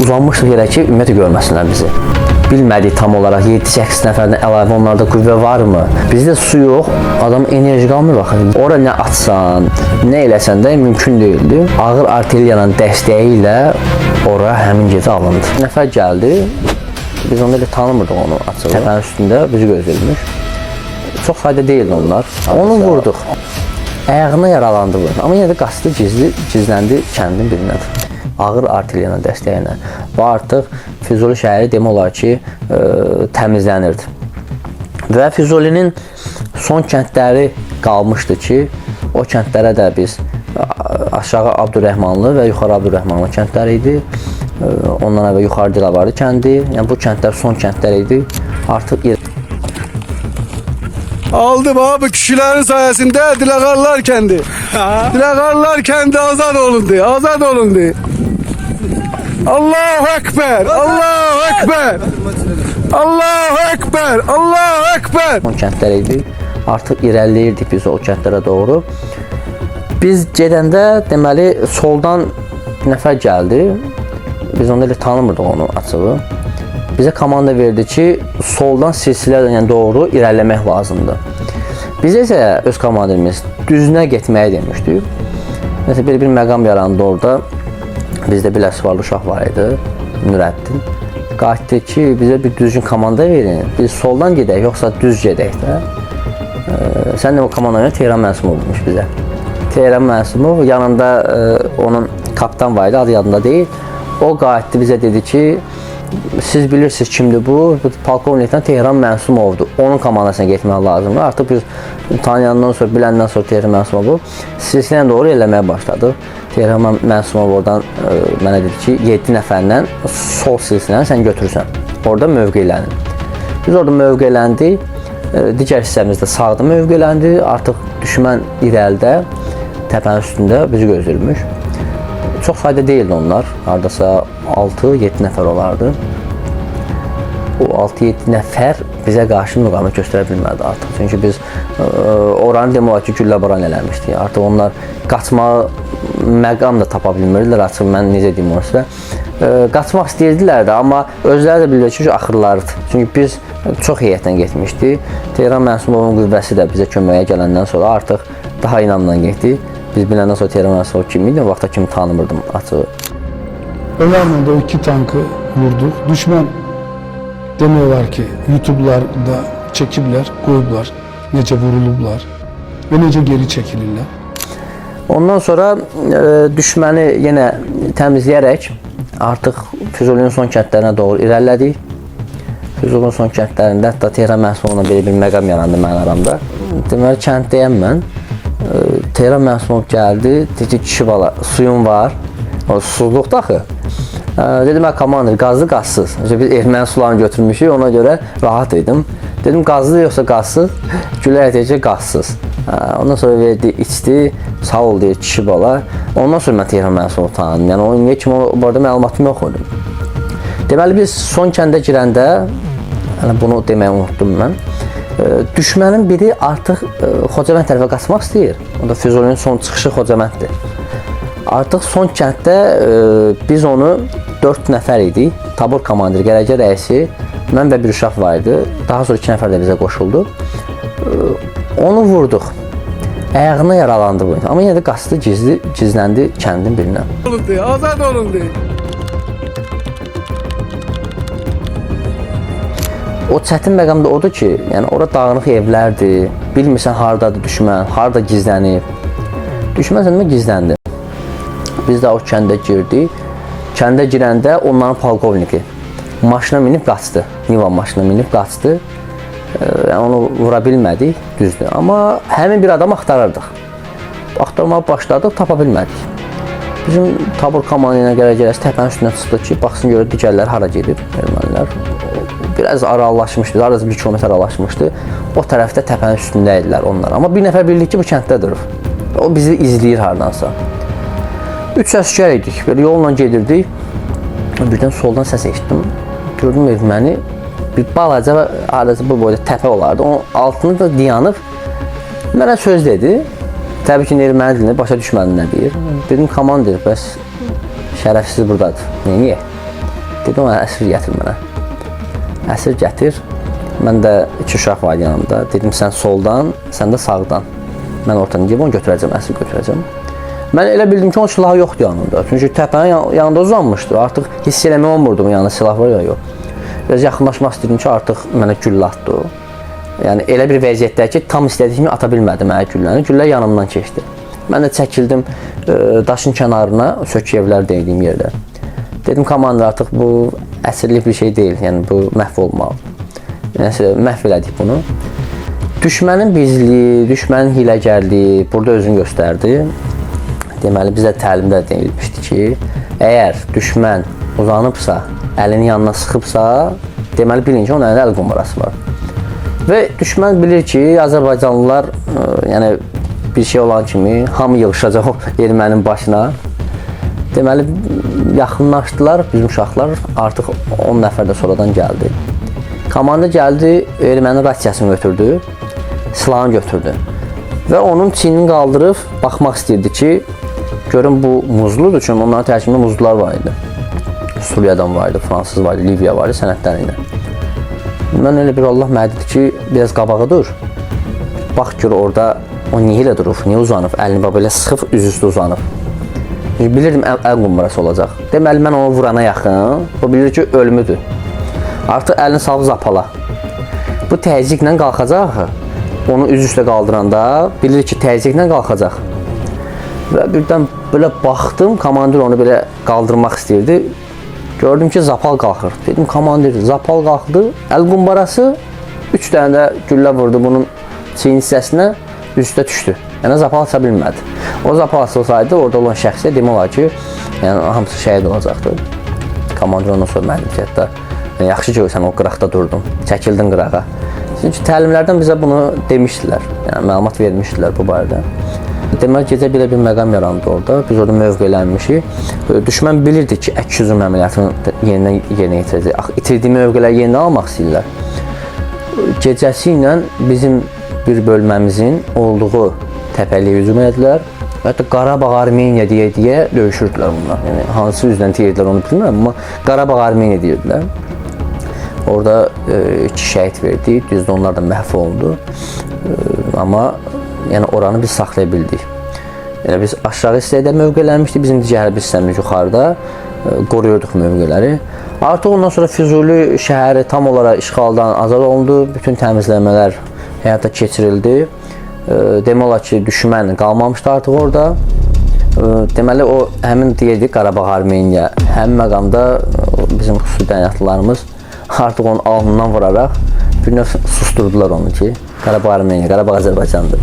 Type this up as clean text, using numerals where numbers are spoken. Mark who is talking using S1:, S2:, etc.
S1: uzanmışdıq yerə ki, ümumiyyətlə görməsinlər bizi. Bilmədik tam olaraq 7-8 nəfərdən əlavə onlarda qüvvə varmı? Bizdə su yox, adam enerji qalmır baxın. Ora nə atsan, nə eləsən də mümkün deyildi. Ağır artilleriyanın dəstəyi ilə ora həmin gecə alındı. Nəfər gəldi, biz onda elə tanımırdıq onu açığı. Təpənin üstündə bizi gözləyirmiş. Çox sayda deyildi onlar. Onu vurduq. Ayağına yaralandı bu. Amma yenə də qaçdı, gizləndi kəndin birindədir. Ağır artilleriyanın dəstəyi ilə və artıq Füzuli şəhəri demək olar ki, təmizlənirdi. Və Füzulinin son kəndləri qalmışdı ki, o kəndlərə də biz aşağı Abdurrəhmanlı və yuxarı Abdurrəhmanlı kəndləri idi. Ondan əvvəl yuxarı Dilavarlı kəndi, yəni bu kəndlər son kəndlər idi. Artıq
S2: aldım abi kişilerin sayesinde Dilagarlar kendi. Dilagarlar kendi azad olundu. Azad olundu. Allahu Ekber. Allahu Ekber. Allahu Ekber. Allahu Ekber.
S1: O kəndlər idi. Artıq irəliləyirdik biz o kəndlərə doğru. Biz gedəndə deməli soldan nəfər gəldi. Biz onda elə tanımırdıq onu açığı. Bizə komanda verdi ki, soldan silsilədən doğru irəliləmək lazımdır. Bizə isə öz komandirimiz düzünə getməyə demişdi. Nəsə bir məqam yarandı orada. Bizdə bir əsvarlı uşaq var idi, Nürəddin. Qayıtdı ki, bizə bir düzgün komanda verin. Biz soldan gedək, yoxsa düz gedək də. Sən də o komandanı Tehran Məsumov demiş bizə. Tehran Məsumov, yanında onun kapitan var idi, adı yadında deyil. O qayıtdı bizə dedi ki, siz bilirsiniz kimdir bu? Bu polkovnikdən Tehran Mənsumovdur. Onun komandasına getmək lazımdır. Artıq biz tanıyandan sonra, biləndən sonra Tehran Mənsumovu silsiləyə doğru eləməyə başladıq. Tehran Mənsumov oradan mənə dedi ki, 7 nəfərlə sol silsiləni sən götürürsən. Orada mövqeylənir. Biz orada mövqeyləndik. Digər hissəmizdə sağda mövqeyləndi. Artıq düşmən irəlidə, təpənin üstündə bizi gözləyirmiş. Çox sayda deyildi onlar. Hardasa 6-7 nəfər olardı. O 6-7 nəfər bizə qarşı müqavimət göstərə bilmədi artıq. Çünki biz oranı demək olar ki, güllə-baran eləmişdik. Artıq onlar qaçmağı məqam da tapa bilmirdilər. Açıq mən necə deyim onu sizə. Qaçmaq istəyirdilər də, amma özləri də bilirlər ki, axırlarıdır. Çünki biz çox heyətlə getmişdik. Tehran Mənsumovun qüvvəsi də bizə köməyə gələndən sonra artıq daha inamla getdik. Biz biləndən sonra Tehran Məsumov kim idi? O vaxta kimi tanımırdım açığı.
S3: Onlarla da 2 tankı vurduq. Düşman demiyorlar ki, YouTube'larda çekiblər, qoyublar, necə vurulublar və necə geri çəkilirlər.
S1: Ondan sonra düşməni yenə təmizləyərək artıq Füzulinin son kəndlərinə doğru irəlilədik. Füzulinin son kəndlərində hətta Tehran Məsumovla belə bir məqam yarandı mənim aramda. Deməli, kənddəyəm mən. Tehran Məsumov gəldi, dedi kişi bala, suyun var, o susuzluqda axı. Dedim, mən komandir, qazlı, qazsız. Biz erməni sularını götürmüşük, ona görə rahat idim. Dedim, qazlı yoxsa qazsız, gülərək deyəcək, qazsız. Ondan sonra verdi, içdi, sağ ol deyir kişi bala. Ondan sonra mən Tehran Məsumov tanıdım. Yəni, o indiyə kimi bu arada məlumatım yox idi. Deməli, biz son kəndə girəndə, bunu deməyi unutdum mən. Düşmənin biri artıq Xocavənd tərəfə qaçmaq istəyir. O da Füzulinin son çıxışı Xocavənddir. Artıq son kənddə biz onu 4 nəfər idik. Tabur komandiri, qərəcə rəisi, mən və bir uşaq var idi. Daha sonra 2 nəfər də bizə qoşuldu. Onu vurduq. Ayağına yaralandı bu. Amma yenə də qaçdı, gizləndi kəndin birinə.
S2: Azad olundu.
S1: O çətin məqam da odur ki, yəni ora dağınıq evlərdir, bilmirsən hardadır düşmən, harda gizlənib. Düşmən sənmə gizləndi. Biz də o kəndə girdik. Kəndə girəndə onların polkovniki maşına minib qaçdı. Niva maşına minib qaçdı. Yəni onu vura bilmədik, düzdür. Amma həmin bir adam axtarırdıq. Axtarmağa başladıq, tapa bilmədik. Bizim tabur komandiyına gələcək təpənin üstündən çıxdı ki, baxsın görə digərlər hara gedib, ermənilər. Biraz aralaşmışdı, arası 1 kilometr aralaşmışdı. O tərəfdə təpənin üstündə idilər onlar. Amma bir nəfər bildik ki, bu kənddə durur. O bizi izləyir hardansa. 3 əsgər idik, belə yolla gedirdik. Birdən soldan səs eşitdim. Gördüm erməni bir balaca arası bu boyda təpə olardı. Onun altını da dayanıb mənə söz dedi. Təbii ki, erməni dilini başa düşmədim nə deyir. Dedim, komandir, bəs şərəfsiz buradadır. Niyə? Dedim, əsir gətir mənə. Əsir gətir. Mən də 2 uşaq var yanımda. Dedim, sən soldan, sən də sağdan. Mən ortadan gedib onu götürəcəm, əsir götürəcəm. Mən elə bildim ki, onun silahı yoxdur yanında. Çünki təpənin yanında uzanmışdı. Artıq hiss eləmək olmurdu, yanında silah var ya yox. Biraz yaxınlaşmaq istədim ki, artıq mənə güllə atdı. Yəni elə bir vəziyyətdə ki, tam istədiyimi ata bilmədim mənə gülləni. Güllə yanımdan keçdi. Mən də çəkildim daşın kənarına, sökü evlər dediyim yerdə. Dedim, komandir, artıq bu əsirlik bir şey deyil, yəni bu məhv olmalı. Yəni, məhv elədik bunu. Düşmənin bizliyi, düşmənin hiləgərliyi burada özünü göstərdi. Deməli, bizə təlimdə deyilmişdi ki, əgər düşmən uzanıbsa, əlini yanına sıxıbsa, deməli, bilin ki, onun əlində əl qumbarası var. Və düşmən bilir ki, Azərbaycanlılar, yəni bir şey olan kimi hamı yığışacaq o ermənin başına. Deməli, yaxınlaşdılar, bizim uşaqlar artıq 10 nəfər də sonradan gəldi. Komanda gəldi, ermənin rasiyasını götürdü, silahını götürdü və onun çiynini qaldırıb baxmaq istəyirdi ki, görün bu muzludur, çünki onların tərkibində muzlular var idi. Suriyadan var idi, Fransız var idi, Liviya var idi, sənədləri ilə. Mən elə bir Allah mənə dedi ki, biraz qabağa dur. Bax gör orada o niyə elə durub, niyə uzanıb, əlini belə sıxıb, üzüstü uzanıb. Bilirdim, əl qumbarası olacaq. Deməli, mən onu vurana yaxın, o bilir ki, ölümüdür. Artıq əlini salıb zapala. Bu təzyiqlə qalxacaq, onu üzüstə qaldıranda bilir ki, təzyiqlə qalxacaq. Və birdən belə baxdım, komandir onu belə qaldırmaq istəyirdi. Gördüm ki, zapal qalxır. Dedim, komandir, zapal qalxdı, əl qumbarası 3 dənə də güllə vurdu bunun çiyin hissəsinə, üstə düşdü. Yəni, zapal aça bilmədi. O zapal açılsaydı, orada olan şəxsiyə demək olar ki, yəni, hamısı şəhid olacaqdı. Komandir ondan sonra mənimki hətta, yaxşı ki, sən o qıraqda durdun, çəkildin qırağa. Çünki təlimlərdən bizə bunu demişdilər, yəni məlumat vermişdilər bu barədə. Demək, gecə belə bir məqam yarandı orada, biz orada mövqelənmişik. Düşmən bilirdi ki, ək hücum əməliyyatını yerinə yetirəcək. İtirdiyi mövqeləri yerinə almaq istəyirlər. Gecəsi ilə bizim bir bölməmizin olduğu təpəliyə hücum edilər. Hətta Qarabağ Armeniya deyə döyüşürdülər bunlar. Yəni, hansı üzdən deyirdilər onu bilmirəm, amma Qarabağ Armeniya deyirdilər. Orada 2 şəhid verdi, düzdür, onlar da məhv oldu. Amma yəni, oranı biz saxlaya bildik. Yəni, biz aşağı hissədə mövqelənmişdik, bizim digər hərbi hissəmiz yuxarıda qoruyurduq mövqeləri. Artıq ondan sonra Füzuli şəhəri tam olaraq işğaldan azad olundu, bütün təmizləmələr həyata keçirildi. Demək olar ki, düşmən qalmamışdı artıq orada. Deməli, o həmin deyirdik Qarabağ Armeniya, həmin məqamda bizim xüsusi təyinatlılarımız artıq onun alnından vuraraq bir növ susturdular onu ki, Qarabağ Armeniya, Qarabağ Azərbaycandır.